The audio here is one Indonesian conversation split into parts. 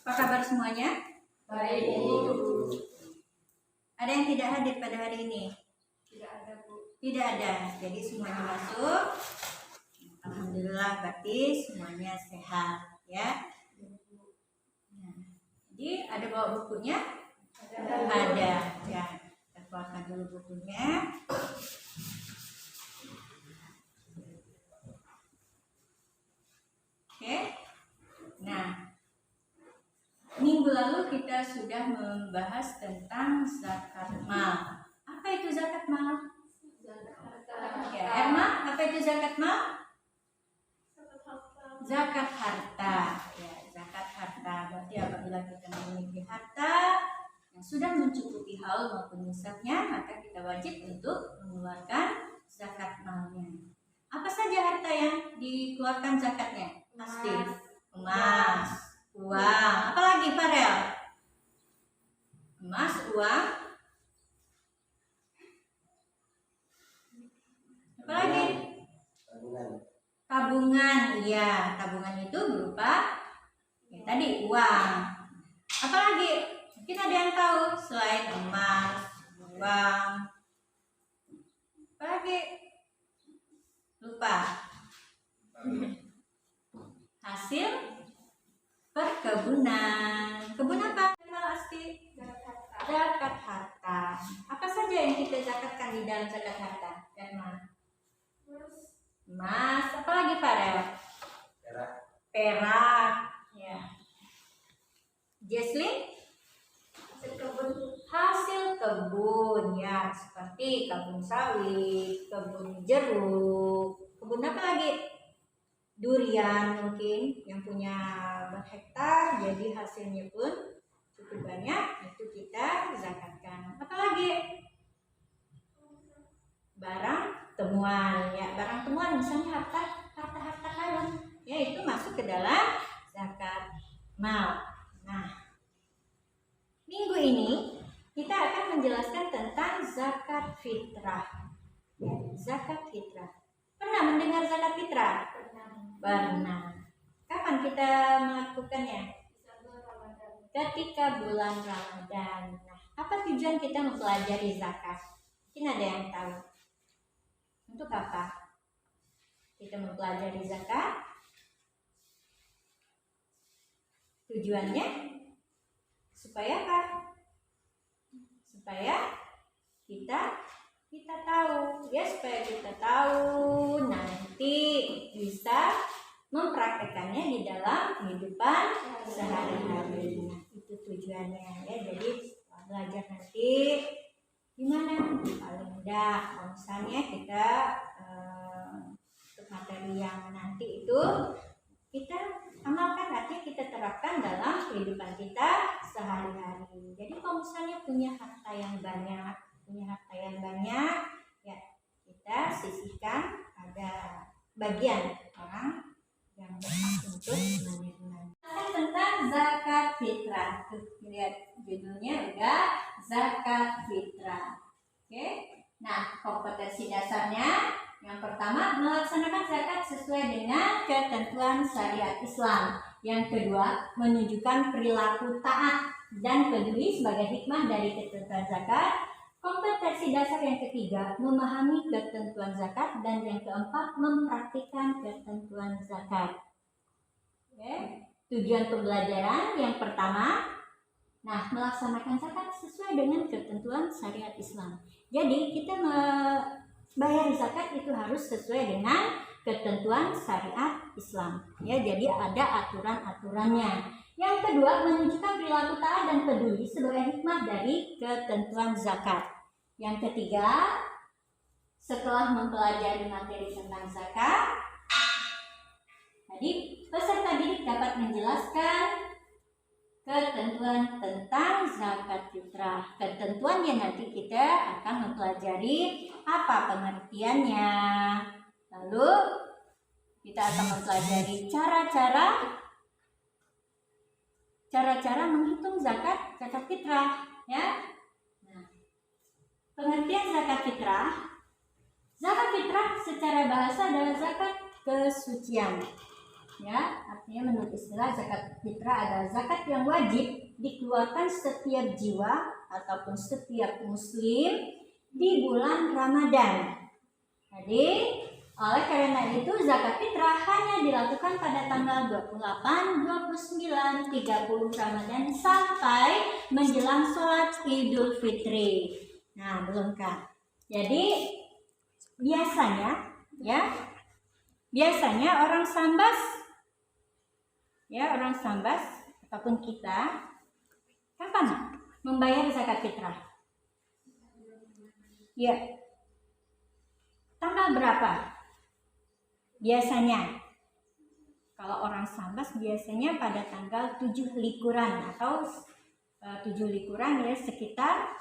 Apa kabar semuanya? Baik, Bu. Ada yang tidak hadir pada hari ini? Tidak ada, Bu. Tidak ada. Jadi semuanya masuk. Alhamdulillah, berarti semuanya sehat, ya. Nah, jadi ada bawa bukunya? Ada. Ya, kita keluarkan dulu bukunya. Oke. Nah, minggu lalu kita sudah membahas tentang zakat mal. Apa itu zakat mal? Ya, Erma, apa itu zakat mal? Zakat harta. Ya, zakat harta. Berarti apabila kita memiliki harta yang sudah mencukupi haul maupun nisabnya, maka kita wajib untuk mengeluarkan zakat malnya. Apa saja harta yang dikeluarkan zakatnya? Pasti emas, uang. Apalagi Farel? Emas, uang. Apalagi? Tabungan. Iya, tabungan itu berupa tadi uang. Apalagi? Mungkin ada yang tahu selain emas, uang. Apalagi? Lupa. Hasil perkebunan. Kebun apa? Asti? Zakat harta. Apa saja yang kita zakatkan di dalam zakat harta? Emas. Apalagi Farel? Perak. Ya. Jesslyn? Hasil kebun, ya, seperti kebun sawit, kebun jeruk, kebun apa lagi? Durian mungkin yang punya berhektar, jadi hasilnya pun cukup banyak, itu kita zakatkan. Apalagi? Barang temuan, ya, barang temuan misalnya harta karun, ya, itu masuk ke dalam zakat mal. Nah, minggu ini kita akan menjelaskan tentang zakat fitrah. Zakat fitrah. Pernah mendengar zakat fitrah? Pernah. Kapan kita melakukannya? Ketika bulan Ramadan. Nah, apa tujuan kita mempelajari zakat? Mungkin ada yang tahu. Untuk apa kita mempelajari zakat? Tujuannya supaya apa? Supaya kita tahu, ya, supaya kita tahu nanti bisa mempraktekannya di dalam kehidupan sehari-hari. Nah, itu tujuannya, ya. Jadi belajar nanti gimana? Paling enggak, kalau misalnya kita untuk materi yang nanti itu kita amalkan, artinya kita terapkan dalam kehidupan kita sehari-hari. Jadi kalau misalnya punya harta yang banyak, ya, kita sisihkan ada bagian orang yang berhak untuk menerima. Tentang zakat fitrah. Tuh, lihat judulnya udah zakat fitrah. Oke. Nah, kompetensi dasarnya yang pertama, melaksanakan zakat sesuai dengan ketentuan syariat Islam. Yang kedua, menunjukkan perilaku taat dan peduli sebagai hikmah dari ketentuan zakat. Kompetensi dasar yang ketiga, memahami ketentuan zakat. Dan yang keempat, mempraktikkan ketentuan zakat. Oke. Tujuan pembelajaran yang pertama, nah, melaksanakan zakat sesuai dengan ketentuan syariat Islam. Jadi kita bayar zakat itu harus sesuai dengan ketentuan syariat Islam, ya. Jadi ada aturan-aturannya. Yang kedua, menunjukkan perilaku taat dan peduli sebagai hikmah dari ketentuan zakat. Yang ketiga, setelah mempelajari materi tentang zakat, tadi peserta didik dapat menjelaskan ketentuan tentang zakat fitrah. Ketentuannya nanti kita akan mempelajari apa pengertiannya. Lalu kita akan mempelajari cara-cara menghitung zakat fitrah, ya. Nah, pengertian zakat fitrah. Zakat fitrah secara bahasa adalah zakat kesucian. Ya, artinya menurut istilah zakat fitrah adalah zakat yang wajib dikeluarkan setiap jiwa ataupun setiap muslim di bulan Ramadan. Jadi, oleh karena itu zakat fitrah hanya dilakukan pada tanggal 28, 29, 30 Ramadan sampai menjelang sholat Idul Fitri. Nah, belum kan? Jadi biasanya orang Sambas ataupun kita kapan membayar zakat fitrah? Ya, tanggal berapa? Biasanya kalau orang Sambas biasanya pada tanggal 7 likuran atau 7 likuran ya, sekitar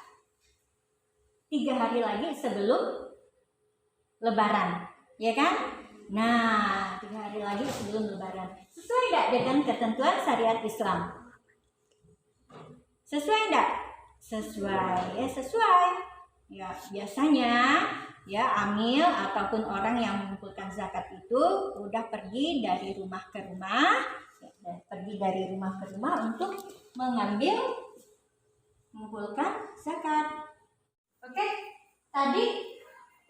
3 hari lagi sebelum Lebaran, ya kan? Nah, 3 hari lagi sebelum Lebaran. Sesuai tidak dengan ketentuan syariat Islam? Sesuai tidak? Sesuai. Ya, biasanya ya amil ataupun orang yang mengumpulkan zakat itu udah pergi dari rumah ke rumah untuk mengumpulkan zakat. Oke, tadi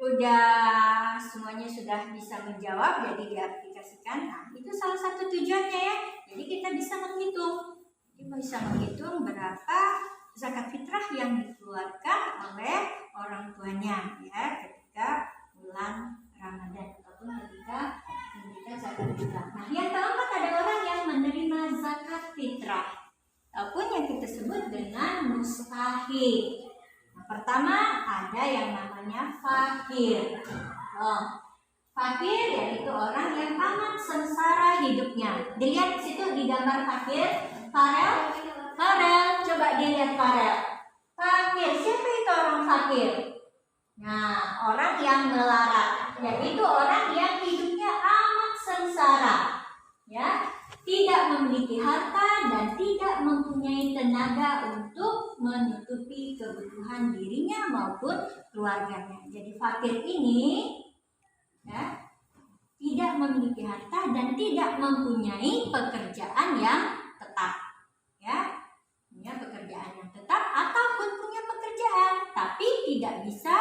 udah semuanya sudah bisa menjawab, jadi diaplikasikan. Nah, itu salah satu tujuannya ya. Jadi kita bisa menghitung berapa zakat fitrah yang dikeluarkan oleh orang tuanya ya ketika bulan Ramadan ataupun ketika memberikan zakat fitrah. Nah, yang keempat ada orang yang menerima zakat fitrah ataupun yang kita sebut dengan mustahik. Nah, pertama ada yang namanya fakir. Fakir yaitu orang yang amat sengsara hidupnya. Dilihat di situ di gambar fakir, Farel, coba dilihat Farel. Fakir, siapa itu orang fakir? Nah, orang yang melarat, yaitu orang yang hidupnya amat sengsara, ya, tidak memiliki harta dan tidak mempunyai tenaga untuk menutupi kebutuhan dirinya maupun keluarganya. Jadi fakir ini, ya, tidak memiliki harta dan tidak mempunyai pekerjaan yang tetap, ya, punya pekerjaan yang tetap ataupun punya pekerjaan tapi tidak bisa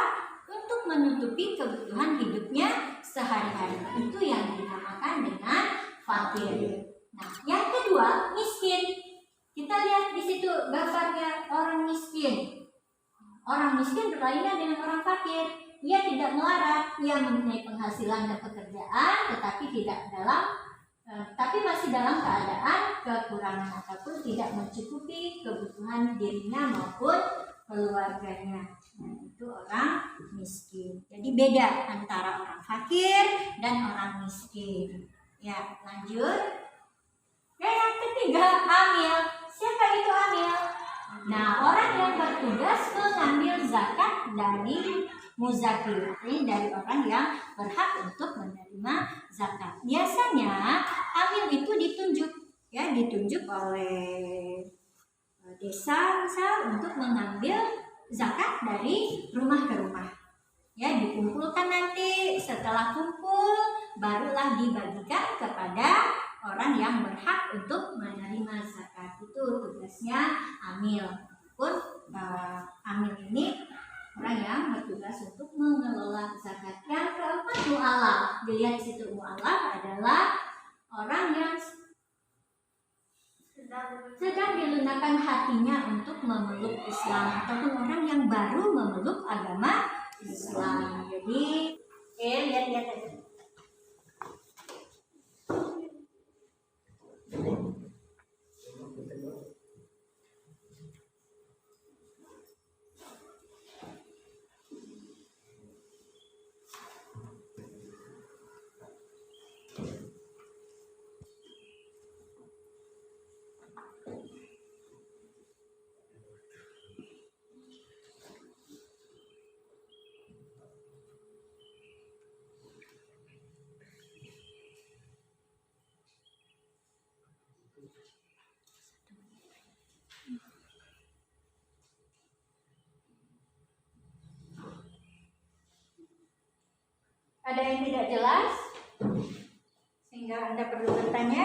untuk menutupi kebutuhan hidupnya sehari-hari. Itu yang dinamakan dengan fakir. Nah, yang kedua miskin. Kita lihat di situ gambarnya orang miskin. Orang miskin berlainan dengan orang fakir. Ia tidak melarat, ia mempunyai penghasilan dan pekerjaan, tapi masih dalam keadaan kekurangan ataupun tidak mencukupi kebutuhan dirinya maupun keluarganya. Nah, itu orang miskin. Jadi beda antara orang fakir dan orang miskin. Ya, lanjut. Yang ketiga, amil. Siapa itu amil? Nah, orang yang bertugas mengambil zakat dari muzakir, ini dari orang yang berhak untuk menerima zakat. Biasanya amil itu ditunjuk oleh desa misal untuk mengambil zakat dari rumah ke rumah. Ya, dikumpulkan nanti, setelah kumpul barulah dibagikan kepada orang yang berhak untuk menerima zakat. Itu tugasnya amil. Pun amil ini orang yang bertugas untuk mengelola zakat. Yang keempat, mu'alaf. Dilihat di situ, mu'alaf adalah orang yang sedang dilunakkan hatinya untuk memeluk Islam ataupun orang yang baru memeluk agama Islam. Jadi, lihat aja. Ada yang tidak jelas sehingga Anda perlu bertanya?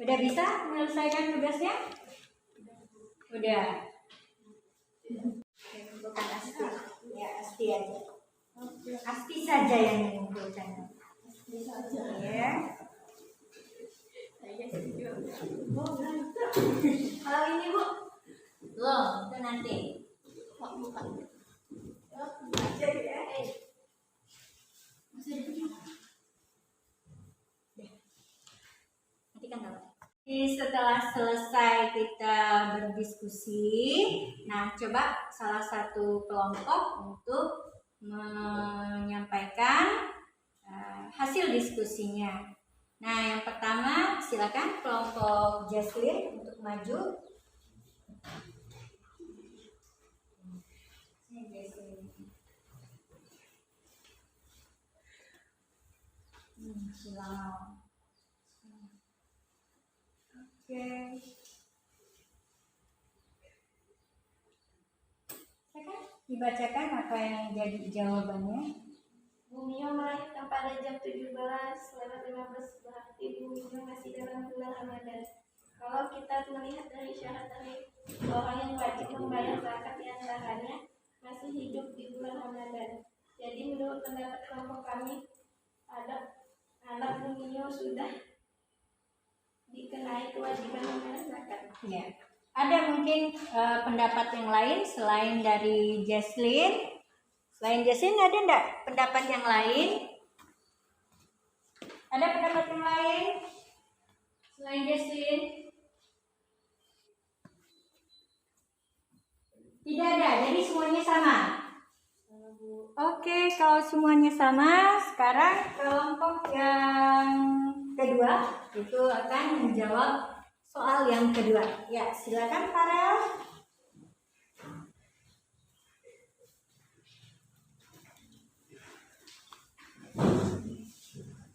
Udah bisa menyelesaikan tugasnya? Udah. Bukan Asti. Ya, Asti aja. Asti saja yang mengumpulkan. Ya. Kalau ini Bu, belum, itu nanti. Bukan. Nanti kan tahu. Setelah selesai kita berdiskusi, nah coba salah satu kelompok untuk menyampaikan hasil diskusinya. Nah, yang pertama silakan kelompok Jaslyn untuk maju. Silakan. Oke. Silakan dibacakan apa yang jadi jawabannya. Bumi melahirkan pada jam 17:15 berarti bumi masih dalam bulan Ramadan. Kalau kita melihat dari syarat dari orang yang wajib membayar zakat di antaranya masih hidup di bulan Ramadan. Jadi menurut pendapat kelompok kami, anak Bumio sudah dikenai kewajiban membayar zakat. Ya. Ada mungkin pendapat yang lain selain dari Jaslyn? Selain Jaslyn ada enggak pendapat yang lain? Ada pendapat yang lain selain Jaslyn? Tidak ada, jadi semuanya sama. Oke, kalau semuanya sama, sekarang kelompok yang kedua itu akan menjawab soal yang kedua. Ya, silakan Farel.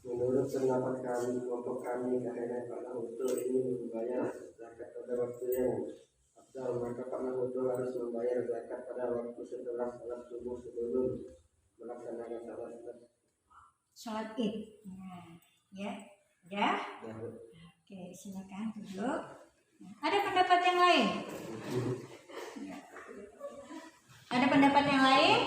Menurut pendapat kami, kelompok kami, karena Pak Nahuto ini membayar zakat pada waktu yang afdal, maka Pak Nahuto harus membayar zakat pada waktu setelah salat subuh sebelum melaksanakan Sholat Id. Nah, ya, udah. Ya. Oke, silakan duduk. Ada pendapat yang lain? Ada pendapat yang lain?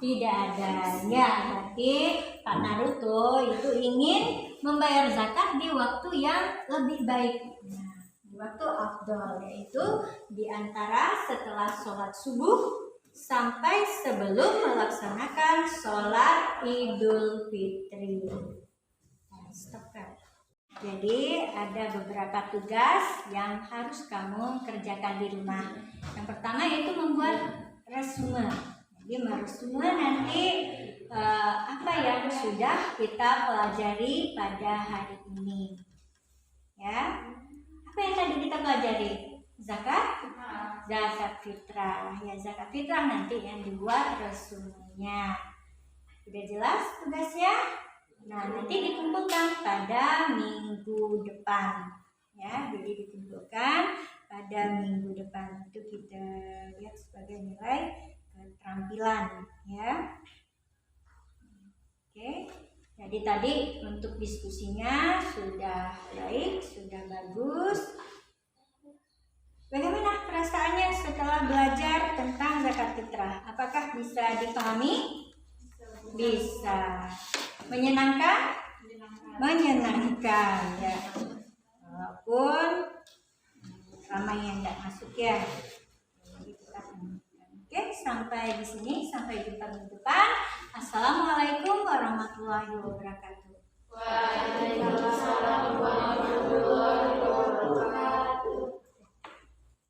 Tidak ada. Ya, berarti Pak Naruto itu ingin membayar zakat di waktu yang lebih baik. Nah, di waktu afdal, yaitu di antara setelah sholat subuh sampai sebelum melaksanakan sholat Idul Fitri. Nah, stop kan? Jadi ada beberapa tugas yang harus kamu kerjakan di rumah. Yang pertama yaitu membuat resume. Jadi meresume nanti apa yang sudah kita pelajari pada hari ini. Ya, apa yang tadi kita pelajari? Zakat, zakat fitrah. Ya, zakat fitrah nanti yang dibuat resumenya. Sudah jelas tugasnya? Nah, nanti dikumpulkan pada minggu depan. Ya, jadi dikumpulkan pada minggu depan. Itu kita lihat sebagai nilai keterampilan, ya. Oke. Jadi tadi untuk diskusinya sudah baik, sudah bagus. Bagaimana perasaannya setelah belajar tentang zakat fitrah? Apakah bisa dipahami? Bisa. Menyenangkan? Menyenangkan, ya. Walaupun ramai yang tidak masuk, ya. Oke, sampai di sini, sampai jumpa minggu depan. Assalamualaikum warahmatullahi wabarakatuh. Waalaikumsalam warahmatullahi wabarakatuh.